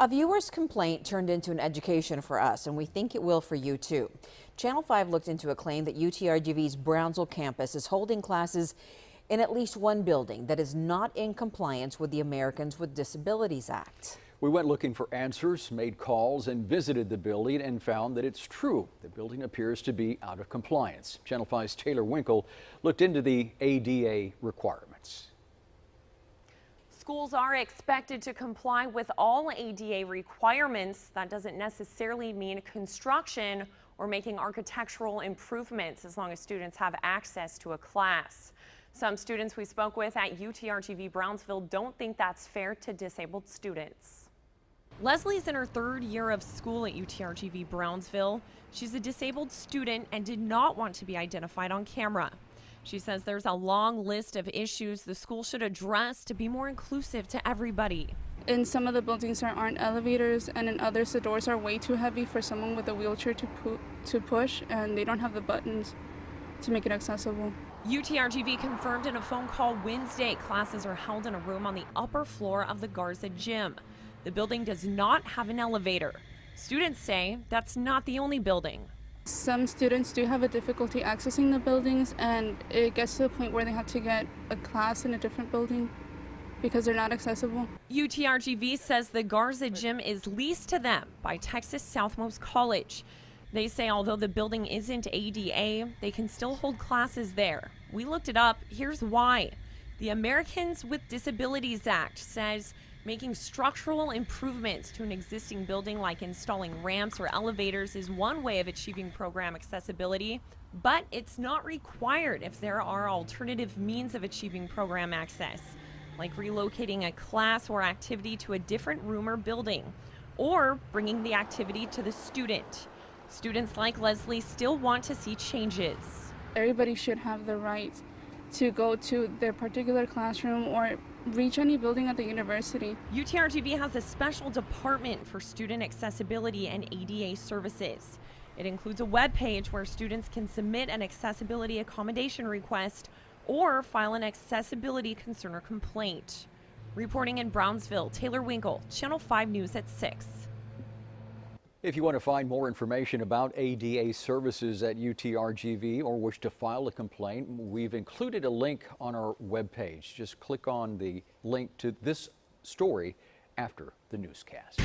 A viewer's complaint turned into an education for us, and we think it will for you too. Channel 5 looked into a claim that UTRGV's Brownsville campus is holding classes in at least one building that is not in compliance with the Americans with Disabilities Act. We went looking for answers, made calls, and visited the building and found that it's true. The building appears to be out of compliance. Channel 5's Taylor Winkle looked into the ADA requirements. Schools are expected to comply with all ADA requirements. That doesn't necessarily mean construction or making architectural improvements, as long as students have access to a class. Some students we spoke with at UTRGV Brownsville don't think that's fair to disabled students. Leslie's in her third year of school at UTRGV Brownsville. She's a disabled student and did not want to be identified on camera. She says there's a long list of issues the school should address to be more inclusive to everybody. In some of the buildings there aren't elevators, and in others the doors are way too heavy for someone with a wheelchair to push, and they don't have the buttons to make it accessible. UTRGV confirmed in a phone call Wednesday classes are held in a room on the upper floor of the Garza gym. The building does not have an elevator. Students say that's not the only building. Some students do have a difficulty accessing the buildings, and it gets to the point where they have to get a class in a different building because they're not accessible. UTRGV says the Garza gym is leased to them by Texas Southmost College. They say although the building isn't ADA, they can still hold classes there. We looked it up. Here's why. The Americans with Disabilities Act says making structural improvements to an existing building, like installing ramps or elevators, is one way of achieving program accessibility, but it's not required if there are alternative means of achieving program access, like relocating a class or activity to a different room or building, or bringing the activity to the student. Students like Leslie still want to see changes. Everybody should have the right to go to their particular classroom or reach any building at the university. UTRGV has a special department for student accessibility and ADA services. It includes a web page where students can submit an accessibility accommodation request or file an accessibility concern or complaint. Reporting in Brownsville, Taylor Winkle, Channel 5 News at 6. If you want to find more information about ADA services at UTRGV or wish to file a complaint, we've included a link on our webpage. Just click on the link to this story after the newscast.